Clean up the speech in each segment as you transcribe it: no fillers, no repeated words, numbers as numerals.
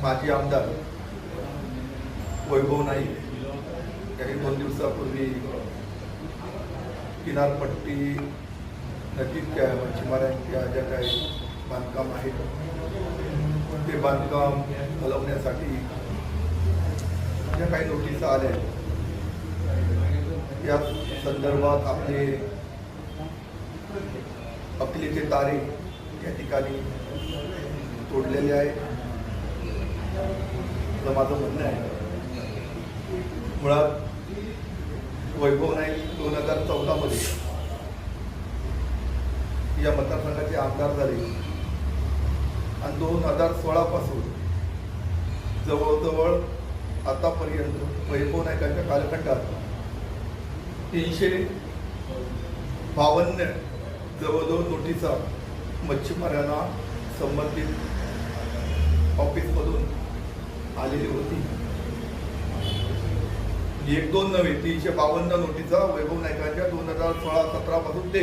माजी आमदार वैभव नाईक यांनी 2 दिवसापूर्वी किनारपट्टी नजीकच्या मच्छीमारांच्या ज्या काही बांधकाम आहेत ते बांधकाम हलवण्यासाठी ज्या काही नोटीस आल्या या संदर्भात आपले अकलेचे तारे या ठिकाणी तोडलेले आहे असं माझं म्हणणं आहे. मुळात वैभव नाईक 2014 मध्ये या मतदारसंघाचे आमदार झाले आणि 2016 पासून जवळजवळ आतापर्यंत वैभव नाईकांच्या कालखंडात 352 जवळजवळ नोटिसा मच्छीमारांना संबंधित ऑफिसमधून आलेली होती. 1-2 नव्हे 352 नोटिसा वैभव नाईकांच्या 2016-17 पासून ते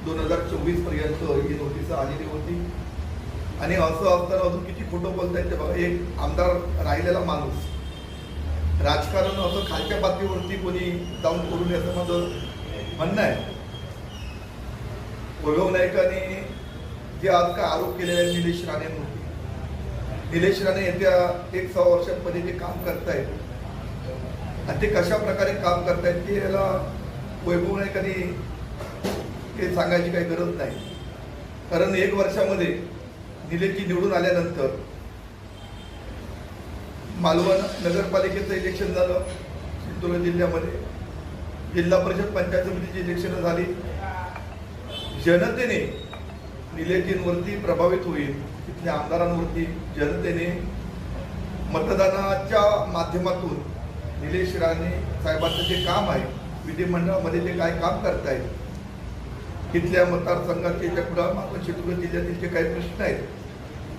2024 पर्यंत ही नोटीस आलेली होती. आणि असं असताना अजून किती खोटं बोलतायत ते बघा. एक आमदार राहिलेला माणूस राजकारण असं खालच्या पातळीवरती कोणी जाऊन करू नये असं माझं म्हणणं आहे. वैभव नाईकांनी जे आज काय आरोप केलेले आहे निलेश राणेंवरती, निलेश राणे येत्या 1-6 वर्षांमध्ये जे काम करतायत आणि ते कशा प्रकारे काम करतायत ते याला वैभव नाईकांनी हे सांगायची काही गरज नाही. कारण 1 वर्षामध्ये निलेशजी निवडून आल्यानंतर मालवण नगरपालिकेचं इलेक्शन झालं, सिंधुदुर्ग जिल्ह्यामध्ये जिल्हा परिषद पंचायत समितीची इलेक्शन झाली. जनतेने निलेशजींवरती प्रभावित होईल, तिथल्या आमदारांवरती जनतेने मतदानाच्या माध्यमातून निलेश राणे साहेबांचं जे काम आहे विधिमंडळामध्ये ते काय काम करतायत, तिथल्या मतदारसंघाचे ज्या पुढं सिंधुदुर्ग जिल्ह्यातील जे काही प्रश्न आहेत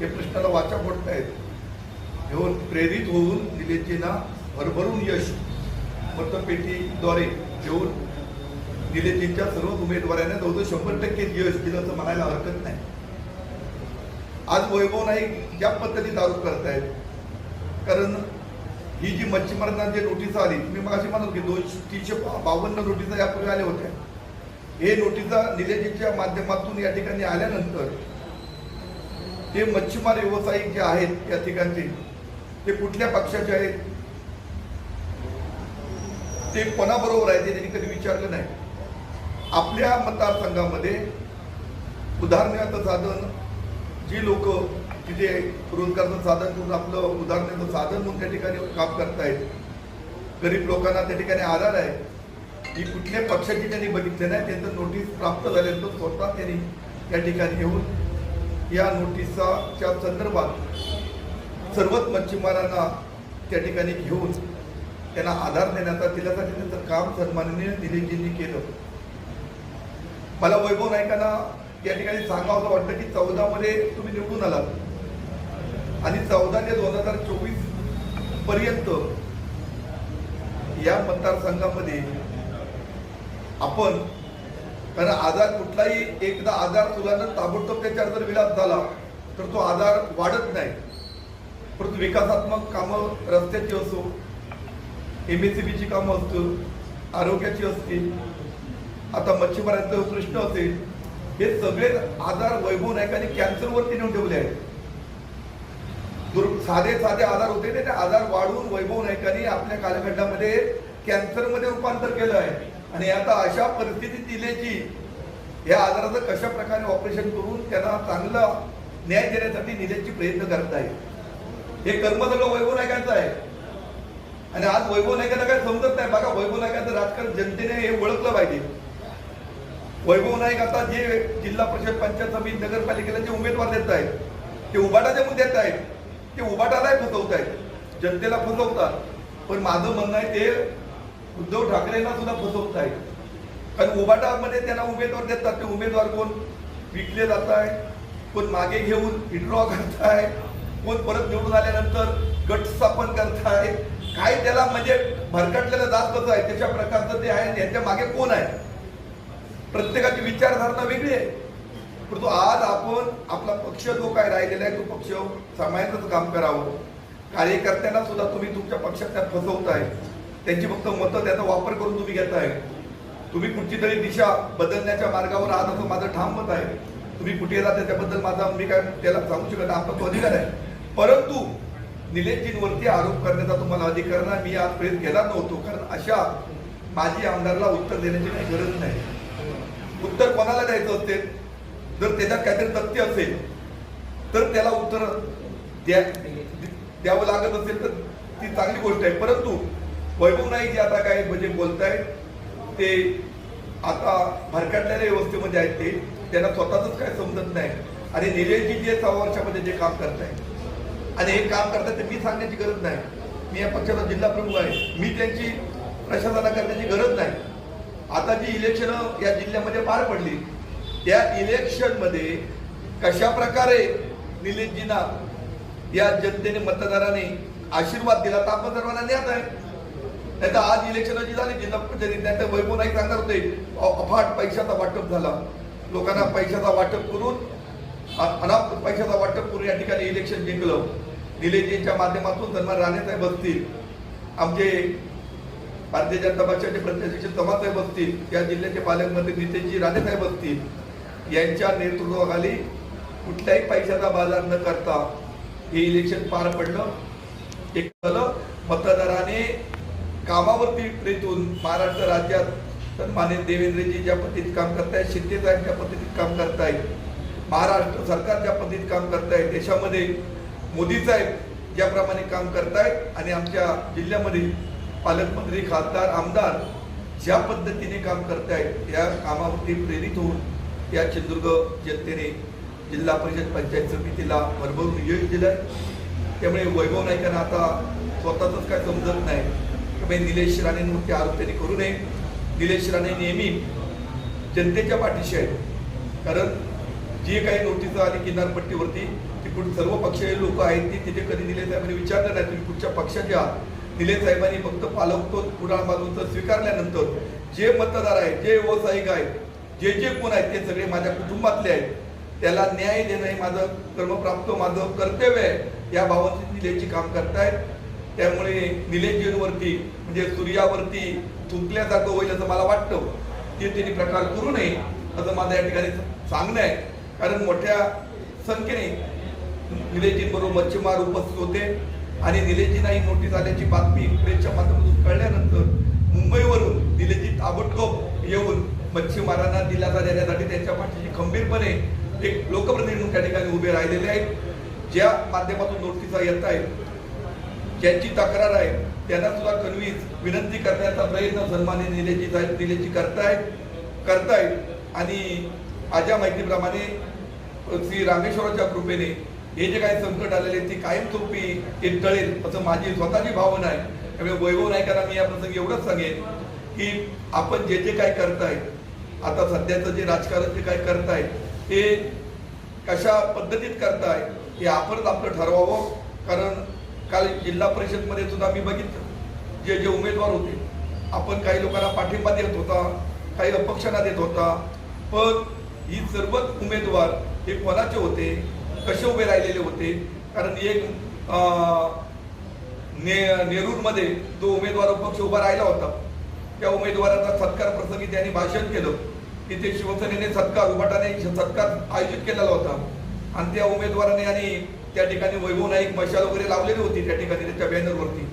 ते प्रश्नाला वाचा फोडतायत. घेऊन प्रेरित होऊन निलेशजींना भरभरून यश मतपेटीद्वारे घेऊन निलेशजींच्या सर्व उमेदवारांना जवळजवळ 100% यश दिलं असं म्हणायला हरकत नाही. आज वैभव नाईक ज्या पद्धतीत आरोप करतायत, कारण ही जी मच्छीमारांना जे नोटीस आली मी मगाशी म्हणतो की 352 नोटिसा यापूर्वी आल्या होत्या. हे नोटिसा निलेशजींच्या माध्यमातून या ठिकाणी आल्यानंतर ते मच्छीमार व्यावसायिक जे आहेत या ठिकाणचे ते कुठल्या पक्षाचे आहेत, ते कोणाबरोबर आहे ते त्यांनी कधी विचारलं नाही. आपल्या मतदारसंघामध्ये उदाहरणाचं साधन जी लोक तिथे रोजगाराचं साधन करून आपलं उदाहरणाचं साधन म्हणून त्या ठिकाणी काम करतायत, गरीब लोकांना त्या ठिकाणी आधार आहे, ही कुठल्या पक्षाची त्यांनी बघितले नाही. त्यांचं नोटीस प्राप्त झाल्यानंतर स्वतः त्यांनी या ठिकाणी येऊन या नोटिसाच्या संदर्भात सर्वच मच्छीमारांना त्या ठिकाणी घेऊन त्यांना आधार देण्याचा दिल्यासाठी त्यांचं काम सन्माननीय निलेशजींनी केलं. मला वैभव नाईकांना या ठिकाणी सांगावं वाटतं की 14 मध्ये तुम्ही निवडून आलात आणि 14 ते 2024 पर्यंत या मतदारसंघामध्ये आपण, कारण आजार कुठलाही एकदा आजार तुला ताबडतोब त्याच्यावर जर विलास झाला तर तो आजार वाढत नाही. परंतु विकासात्मक कामं रस्त्याची असो, MSCBची कामं असतील, आरोग्याची असतील, आता मच्छीमारांचा प्रश्न असेल, हे सगळे आजार वैभव नाईकांनी कॅन्सरवरती नेऊन ठेवले आहेत. साधे साधे आजार होते ते आजार वाढवून वैभव नाईकांनी आपल्या कालखंडामध्ये कॅन्सरमध्ये रूपांतर केलं आहे. आणि आता अशा परिस्थितीत निलेशजी या आजाराचं कशा प्रकारे ऑपरेशन करून त्यांना चांगला न्याय देण्यासाठी निलेशजी प्रयत्न करत आहे. हे कर्म सगळं वैभव नाईकांचं आहे. आणि आज वैभव नाईकांना काय समजत नाही. बघा, वैभव नाईकांचं राजकारण जनतेने हे ओळखलं पाहिजे. वैभव नाईक आता जे जिल्हा परिषद पंचायत समिती नगरपालिकेला जे उमेदवार देत आहेत ते उबाटाचे मुद्दे देत आहेत, ते उबाटालाही फसवत आहेत, जनतेला फसवतात. पण माझं म्हणणं आहे ते उद्धव ठाकरेंना सुद्धा फसवत आहेत. कारण उबाटामध्ये त्यांना उमेदवार देतात, ते उमेदवार कोण विकले जात आहे, कोण मागे घेऊन विड्रॉ करताय, कोण परत निवडून आल्यानंतर गट स्थापन करताय, काय त्याला म्हणजे भरकटलेलं जात कसं आहे त्याच्या प्रकारचं ते आहे. यांच्या मागे कोण आहे, प्रत्येकाची विचारधारणा वेगळी आहे. परंतु आज आपण आपला पक्ष जो काय राहिलेला आहे तो पक्ष सांभाळण्याचं काम करावं. कार्यकर्त्यांना सुद्धा तुम्ही तुमच्या पक्षात त्यात फसवताय, त्यांची फक्त मतं त्याचा वापर करून तुम्ही घेताय. तुम्ही कुठची तरी दिशा बदलण्याच्या मार्गावर आज असं माझं ठाम मत आहे. तुम्ही कुठे जाता त्याच्याबद्दल माझा मी काय त्याला सांगू शकत नाही, आपला तो अधिकार आहे. परंतु निलेशजींवरती आरोप करण्याचा तुम्हाला अधिकार नाही. मी आजपर्यंत केला नव्हतो, कारण अशा माजी आमदारला उत्तर देण्याची काही गरज नाही. उत्तर कोणाला द्यायचं असते, जर त्याच्यात काहीतरी तथ्य असेल तर त्याला उत्तर द्यावं लागत असेल तर ती चांगली गोष्ट आहे. परंतु वैभव नाईक जे आता काय म्हणजे बोलतायत ते आता भरकटलेल्या व्यवस्थेमध्ये आहेत, ते त्यांना स्वतःच काय समजत नाही. आणि निलेशजी जे 6 वर्षामध्ये जे काम करतायत आणि हे काम करतात ते मी सांगण्याची गरज नाही. मी या पक्षाचा जिल्हा प्रमुख आहे, मी त्यांची प्रशासना करण्याची गरज नाही. आता जी इलेक्शन या जिल्ह्यामध्ये पार पडली त्या इलेक्शन मध्ये कशा प्रकारे निलेशजींना या जनतेने मतदारांनी आशीर्वाद दिला तर आपण सर्वांना ज्ञात आहे. नाही तर आज इलेक्शन जी झाली जिल्हा परिषदेत नाही तर वैभव नाईक सांगणार होते अफाट पैशाचा वाटप झाला, लोकांना पैशाचा वाटप करून अनाप पैशाचा वाटप करून या ठिकाणी इलेक्शन जिंकलं. निलेशजींच्या माध्यमातून सन्मान राणेसाहेब असतील, आमचे भारतीय जनता पक्षाचे प्रत्याशी तमासाहेब असतील, या जिल्ह्याचे पालकमंत्री नितेशजी राणेसाहेब असतील, यांच्या नेतृत्वाखाली कुठल्याही पैशाचा बाजार न करता हे इलेक्शन पार पडलं. एक मतदाराने कामावरती प्रेतून महाराष्ट्र राज्यात सन्मानित देवेंद्रजी ज्या पद्धतीत काम करतायत, शिंदे साहेब ज्या पद्धतीत काम करतायत, महाराष्ट्र सरकार ज्या पद्धतीत काम करतायत, देशामध्ये मोदी साहेब ज्याप्रमाणे काम करतायत आणि आमच्या जिल्ह्यामध्ये पालकमंत्री खासदार आमदार ज्या पद्धतीने काम करतायत, या कामावरती प्रेरित होऊन या सिंधुदुर्ग जनतेने जिल्हा परिषद पंचायत समितीला भरभरून यश दिलंय. त्यामुळे वैभव नाईकांना आता स्वतःच काय समजत नाही की निलेश राणेंवरती आरोप त्यांनी करू नये. निलेश राणे नेहमी जनतेच्या पाठीशी आहेत, कारण जे काही नोटीस आली किनारपट्टीवरती तिकडून सर्व पक्षीय लोक आहेत ती तिथे कधी निलेश साहेबांनी विचारलं नाही तुम्ही कुठच्या पक्षाचे आहात. निलेश साहेबांनी फक्त पालकत्व कुडाळ बाजूचं स्वीकारल्यानंतर जे मतदार आहेत, जे व्यावसायिक आहेत, जे जे कोण आहेत ते सगळे माझ्या कुटुंबातले आहेत, त्याला न्याय देणं हे माझं कर्मप्राप्त माझं कर्तव्य आहे या भावाने निलेशजी काम करतायत. त्यामुळे निलेशजींवरती म्हणजे सूर्यावरती थुंकल्यासारखं होईल असं मला वाटतं, ते त्यांनी प्रकार करू नये असं माझं या ठिकाणी सांगणं आहे. कारण मोठ्या संख्येने निलेशजींबरोबर मच्छीमार उपस्थित होते आणि निलेशजींना ही नोटीस आल्याची बातमी प्रेसच्या माध्यमातून कळल्यानंतर मुंबईवरून निलेशजी ताबडतोब येऊन मच्छीमारांना दिलासा देण्यासाठी त्यांच्या पाठीशी खंबीरपणे एक लोकप्रतिनिधी त्या ठिकाणी उभे राहिलेले आहेत. ज्या माध्यमातून नोटिसा येत आहेत, ज्यांची तक्रार आहे त्यांना सुद्धा कन्व्हिन्स विनंती करण्याचा प्रयत्न सन्माननीय निलेशजी साहेब निलेशजी करतायत आणि माझ्या माहितीप्रमाणे श्री रामेश्वराच्या कृपेने हे जे काही संकट आलेले ती कायमस्वरूपी टळेल असं माझी स्वतःची भावना आहे. त्यामुळे वैभव नाईकांना मी या प्रसंगी एवढंच सांगेन की आपण जे जे काय करताय, आता सध्याचं जे राजकारण जे काय करताय ते कशा पद्धतीत करताय हे आपणच आपलं ठरवावं. कारण काल जिल्हा परिषदमध्ये सुद्धा मी बघितलं जे जे उमेदवार होते, आपण काही लोकांना पाठिंबा देत होता, काही अपक्षांना देत होता, पण ही सर्वच उमेदवार हे कोणाचे होते, कसे उभे राहिलेले होते. कारण एक नेरूरमध्ये जो उमेदवार अपक्ष उभा राहिला होता त्या उमेदवाराचा सत्कार प्रसंगी त्यांनी भाषण केलं. तिथे शिवसेनेने सत्कार उभाटाने सत्कार आयोजित केलेला होता आणि त्या उमेदवाराने आणि त्या ठिकाणी वैभव नाईक मशाल वगैरे लावलेली होती त्या ठिकाणी त्याच्या बॅनरवरती.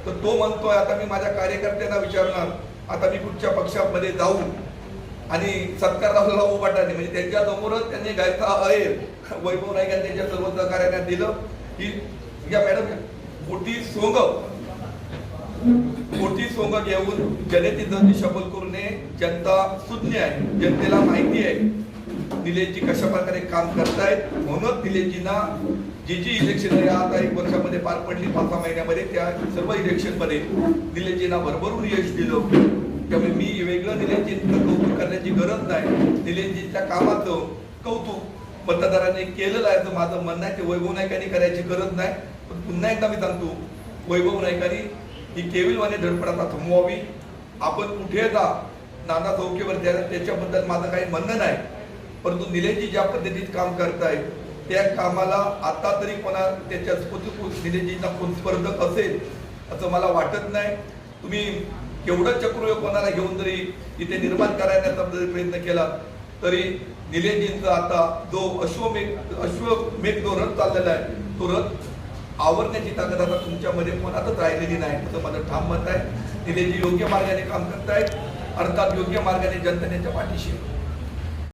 तर तो म्हणतोय आता मी माझ्या कार्यकर्त्यांना विचारणार आता मी कुठच्या पक्षामध्ये जाऊ आणि सत्कार लावला उभाटाने म्हणजे त्यांच्या समोरच त्यांनी गायचा आहे वैभव नाईकांनी त्यांच्या सर्व सहकार्यांना दिलं की या मॅडम मोठी सोंग घेऊन जनतेचं दिशाभूल करू नये. जनता सुज्ञ आहे, जनतेला माहिती आहे निलेशजी कशा प्रकारे काम करतायत. म्हणून निलेशजींना जी जी इलेक्शन आता 1 वर्षामध्ये पार पडली 5-6 महिन्यामध्ये त्या सर्व इलेक्शन मध्ये निलेशजींना भरभरून यश दिलं. त्यामुळे मी वेगळं निलेशजींचं कौतुक करण्याची गरज नाही. निलेशजींच्या कामाचं कौतुक मतदारांनी केलेलं आहे असं माझं म्हणणं आहे. ते वैभव नाईकांनी करायची गरज नाही. पण पुन्हा एकदा मी सांगतो वैभव नाईकांनी ही केविलवाणी धडपड आता थांबवावी. आपण कुठे जा नाना चौकीवर त्याच्याबद्दल माझं काही म्हणणं नाही. परंतु निलेशजी ज्या पद्धतीत काम करतायत त्या कामाला आता तरी कोणा त्याच्या निलेशजींना कोण स्पर्धक असेल असं मला वाटत नाही. तुम्ही केवढं चक्र कोणाला घेऊन जरी इथे निर्माण करायचा प्रयत्न केला तरी निलेशजींचा आता जो अश्वमेघ जो रथ चाललेला आहे तो रथ आवरण्याची ताकद आता तुमच्यामध्ये कोणातच राहिलेली नाही असं माझं ठाम मत आहे. निलेशजी योग्य मार्गाने काम करतायत, अर्थात योग्य मार्गाने जनतेच्या पाठीशी.